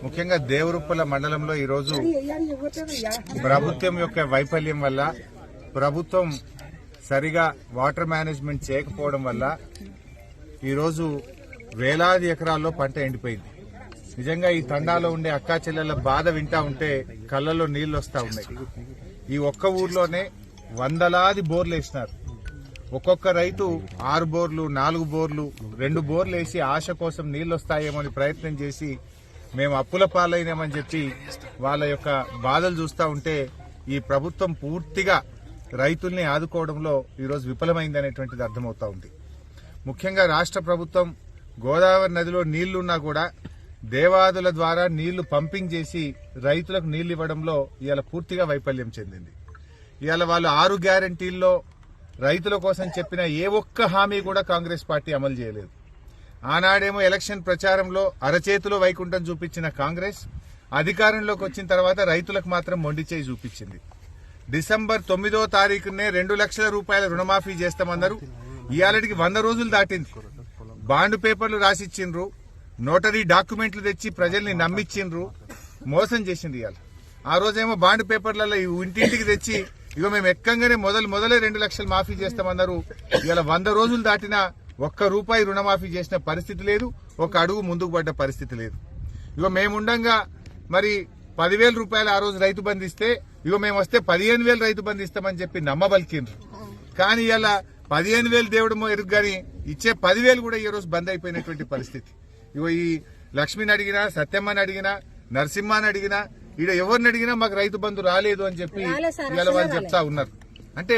ముఖ్యంగా దేవరుప్పల మండలంలో ఈరోజు ప్రభుత్వం యొక్క వైఫల్యం వల్ల, ప్రభుత్వం సరిగా వాటర్ మేనేజ్మెంట్ చేయకపోవడం వల్ల ఈరోజు వేలాది ఎకరాల్లో పంట ఎండిపోయింది. నిజంగా ఈ తండాలో ఉండే అక్కా చెల్లెల బాధ వింటా ఉంటే కళ్ళల్లో నీళ్లు వస్తా ఉన్నాయి. ఈ ఒక్క ఊర్లోనే వందలాది బోర్లు వేసినారు. ఒక్కొక్క రైతు 6 బోర్లు, 4 బోర్లు, 2 బోర్లు వేసి ఆశ కోసం నీళ్లు వస్తాయేమో అని ప్రయత్నం చేసి మేము అప్పుల పాలైనామని చెప్పి వాళ్ళ యొక్క బాధలు చూస్తూ ఉంటే ఈ ప్రభుత్వం పూర్తిగా రైతుల్ని ఆదుకోవడంలో ఈరోజు విఫలమైందనేటువంటిది అర్థమవుతా ఉంది. ముఖ్యంగా రాష్ట్ర ప్రభుత్వం గోదావరి నదిలో నీళ్లున్నా కూడా దేవాదుల ద్వారా నీళ్లు పంపింగ్ చేసి రైతులకు నీళ్లు ఇవ్వడంలో ఇవాళ పూర్తిగా వైఫల్యం చెందింది. ఇవాళ వాళ్ళు 6 గ్యారంటీల్లో రైతుల కోసం చెప్పిన ఏ ఒక్క హామీ కూడా కాంగ్రెస్ పార్టీ అమలు చేయలేదు. ఆనాడేమో ఎలక్షన్ ప్రచారంలో అరచేతిలో వైకుంఠం చూపించిన కాంగ్రెస్ అధికారంలోకి వచ్చిన తర్వాత రైతులకు మాత్రం మొండి చేయి చూపించింది. డిసెంబర్ 9వ తారీఖునే 2 లక్షల రూపాయల రుణమాఫీ చేస్తామన్నారు. ఇవాళకి 100 రోజులు దాటింది. బాండ్ పేపర్లు రాసిచ్చిండ్రు, నోటరీ డాక్యుమెంట్లు తెచ్చి ప్రజల్ని నమ్మిచ్చిండ్రు, మోసం చేసింది. ఇవాళ ఆ రోజేమో బాండ్ పేపర్లలో ఇంటింటికి తెచ్చి ఇగో మేము ఎక్కంగానే మొదలే 2 లక్షలు మాఫీ చేస్తామన్నారు. ఇవాళ 100 రోజులు దాటినా ₹1 రుణమాఫీ చేసిన పరిస్థితి లేదు, ఒక అడుగు ముందుకు పడ్డ పరిస్థితి లేదు. ఇగో మేముండగా మరి 10,000 రూపాయలు ఆ రోజు రైతు బంధు ఇస్తే ఇగో మేము వస్తే 15,000 రైతు బంధు ఇస్తామని చెప్పి నమ్మబలికిండ్రు. కానీ ఇలా 15,000 దేవుడమో ఎరుగు గాని ఇచ్చే 10,000 కూడా ఈ రోజు బంద్ అయిపోయినటువంటి పరిస్థితి. ఇగో ఈ లక్ష్మిని అడిగినా, సత్యమ్మని అడిగినా, నరసింహాని అడిగినా, ఈడ ఎవరిని అడిగినా మాకు రైతు బంధు రాలేదు అని చెప్పి ఇవాళ వాళ్ళు చెప్తా ఉన్నారు. అంటే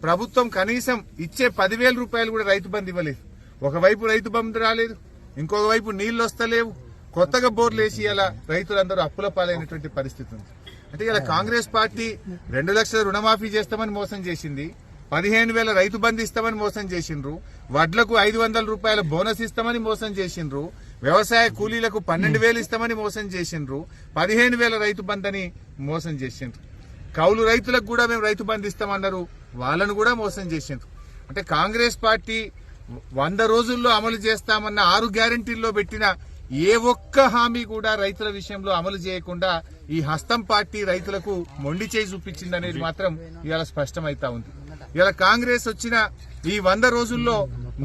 ప్రభుత్వం కనీసం ఇచ్చే 10,000 రూపాయలు కూడా రైతు బంధు ఇవ్వలేదు. ఒకవైపు రైతు బంధు రాలేదు, ఇంకొక వైపు నీళ్లు వస్తలేవు, కొత్తగా బోర్లు వేసి ఇలా రైతులందరూ అప్పుల పాలైనటువంటి పరిస్థితి ఉంది. అంటే ఇలా కాంగ్రెస్ పార్టీ 2 లక్షల రుణమాఫీ చేస్తామని మోసం చేసింది, 15,000 రైతు బంధు ఇస్తామని మోసం చేసిండ్రు, వడ్లకు 500 రూపాయల బోనస్ ఇస్తామని మోసం చేసిండ్రు, వ్యవసాయ కూలీలకు 12,000 ఇస్తామని మోసం చేసిండ్రు, 15,000 రైతు బంధు అని మోసం చేసిండ్రు. కౌలు రైతులకు కూడా మేము రైతు బంధు ఇస్తామన్నారు, వాళ్ళను కూడా మోసం చేసిండ్రు. అంటే కాంగ్రెస్ పార్టీ 100 రోజుల్లో అమలు చేస్తామన్న 6 గ్యారంటీల్లో పెట్టిన ఏ ఒక్క హామీ కూడా రైతుల విషయంలో అమలు చేయకుండా ఈ హస్తం పార్టీ రైతులకు మొండి చేయి చూపించిందనేది మాత్రం ఇవాళ స్పష్టమైతా ఉంది. ఇలా కాంగ్రెస్ వచ్చిన ఈ 100 రోజుల్లో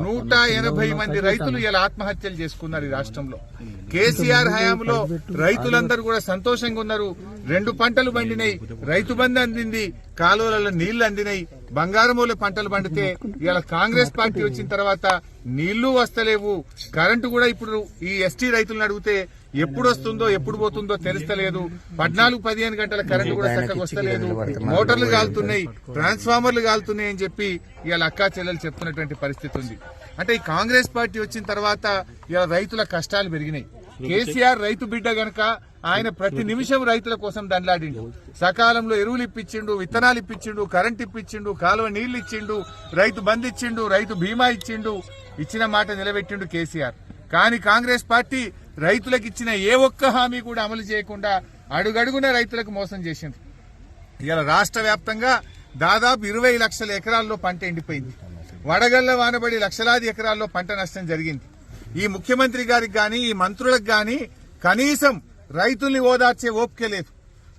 180 మంది రైతులు ఇలా ఆత్మహత్యలు చేసుకున్నారు ఈ రాష్ట్రంలో. కేసీఆర్ హయాంలో రైతులందరూ కూడా సంతోషంగా ఉన్నారు. 2 పంటలు పండినాయి, రైతు బంధు అందింది, కాలువలలో నీళ్లు అందినాయి, బంగారమూల పంటలు పండితే ఇలా కాంగ్రెస్ పార్టీ వచ్చిన తర్వాత నీళ్లు వస్తలేవు. కరెంటు కూడా ఇప్పుడు ఈ ఎస్టీ రైతులను అడిగితే ఎప్పుడు వస్తుందో ఎప్పుడు పోతుందో తెలుస్తలేదు. 14-15 గంటల కరెంటు కూడా చక్కగా వస్తలేదు, మోటార్లు కాలుతున్నాయి, ట్రాన్స్ఫార్మర్లు కాలుతున్నాయి అని చెప్పి ఇవాళ అక్కా చెల్లెలు చెప్తున్నటువంటి పరిస్థితి ఉంది. అంటే ఈ కాంగ్రెస్ పార్టీ వచ్చిన తర్వాత ఇలా రైతుల కష్టాలు పెరిగినాయి. కేసీఆర్ రైతు బిడ్డ గనక ఆయన ప్రతి నిమిషం రైతుల కోసం దండలాడిండు. సకాలంలో ఎరువులు ఇప్పించిండు, విత్తనాలు ఇప్పించిండు, కరెంట్ ఇప్పించిండు, కాలువ నీళ్లు ఇచ్చిండు, రైతు బంధు ఇచ్చిండు, రైతు బీమా ఇచ్చిండు, ఇచ్చిన మాట నిలబెట్టిండు కేసీఆర్. కానీ కాంగ్రెస్ పార్టీ రైతులకు ఇచ్చిన ఏ ఒక్క హామీ కూడా అమలు చేయకుండా అడుగడుగున రైతులకు మోసం చేసింది. ఇలా రాష్ట్ర వ్యాప్తంగా దాదాపు 20 లక్షల ఎకరాల్లో పంట ఎండిపోయింది. వడగళ్ల వానబడి లక్షలాది ఎకరాల్లో పంట నష్టం జరిగింది. ఈ ముఖ్యమంత్రి గారికి గాని, ఈ మంత్రులకు గాని కనీసం రైతుల్ని ఓదార్చే ఓపిక లేదు.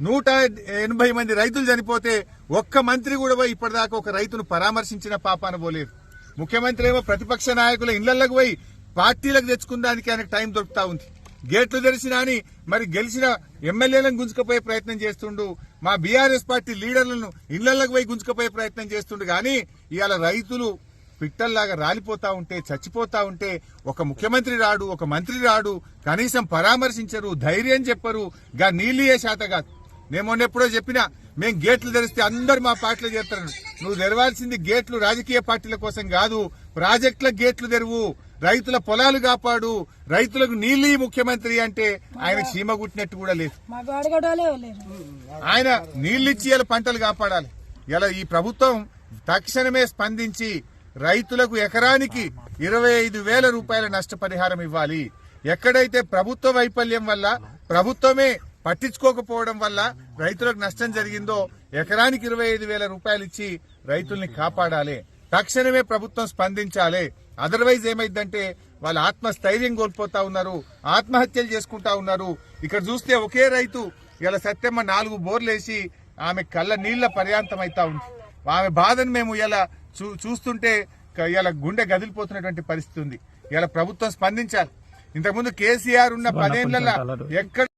180 మంది రైతులు చనిపోతే ఒక్క మంత్రి కూడా పోయి ఇప్పటిదాకా ఒక రైతును పరామర్శించిన పాపాన పోలేదు. ముఖ్యమంత్రి ఏమో ప్రతిపక్ష నాయకుల ఇళ్లకు పోయి పార్టీలకు తెచ్చుకున్నానికి ఆయనకు టైం దొరుకుతా ఉంది. గేట్లు తెరిచినా అని మరి గెలిచిన ఎమ్మెల్యేలను గుంజుకపోయే ప్రయత్నం చేస్తుండు, మా బీఆర్ఎస్ పార్టీ లీడర్లను ఇళ్లకు పోయి గుంజుకపోయే ప్రయత్నం చేస్తుండు. కానీ ఇవాళ రైతులు పిట్టల్లాగా రాలిపోతా ఉంటే, చచ్చిపోతా ఉంటే ఒక ముఖ్యమంత్రి రాడు, ఒక మంత్రి రాడు, కనీసం పరామర్శించరు, ధైర్యం చెప్పరు, గా నీళ్లు ఏ శాత కాదు. నేను మొన్న ఎప్పుడో చెప్పినా, మేం గేట్లు తెరిస్తే అందరు మా పార్టీలో చేస్తారు. నువ్వు తెరవాల్సింది గేట్లు రాజకీయ పార్టీల కోసం కాదు, ప్రాజెక్టుల గేట్లు తెరువు, రైతుల పొలాలు కాపాడు, రైతులకు నీళ్లు ముఖ్యమంత్రి అంటే ఆయన చీమ గుట్టినట్టు కూడా లేదు. ఆయన నీళ్లిచ్చి ఇలా పంటలు కాపాడాలి. ఇలా ఈ ప్రభుత్వం తక్షణమే స్పందించి రైతులకు ఎకరానికి 25,000 రూపాయల నష్టపరిహారం ఇవ్వాలి. ఎక్కడైతే ప్రభుత్వ వైఫల్యం వల్ల, ప్రభుత్వమే పట్టించుకోకపోవడం వల్ల రైతులకు నష్టం జరిగిందో ఎకరానికి 25,000 రూపాయలు ఇచ్చి రైతుల్ని కాపాడాలి. తక్షణమే ప్రభుత్వం స్పందించాలి. అదర్వైజ్ ఏమైందంటే వాళ్ళ ఆత్మస్థైర్యం కోల్పోతా ఉన్నారు, ఆత్మహత్యలు చేసుకుంటా ఉన్నారు. ఇక్కడ చూస్తే ఒకే రైతు ఇలా సత్యమ్మ 4 బోర్లేసి ఆమె కళ్ళ నీళ్ల పర్యాంతం అవుతా ఉంది. ఆమె బాధను మేము ఇలా చూస్తుంటే ఇలా గుండె గదిలిపోతున్నటువంటి పరిస్థితి ఉంది. ఇలా ప్రభుత్వం స్పందించాలి. ఇంతకుముందు కేసీఆర్ ఉన్న 10 ఏళ్లలో ఎక్కడ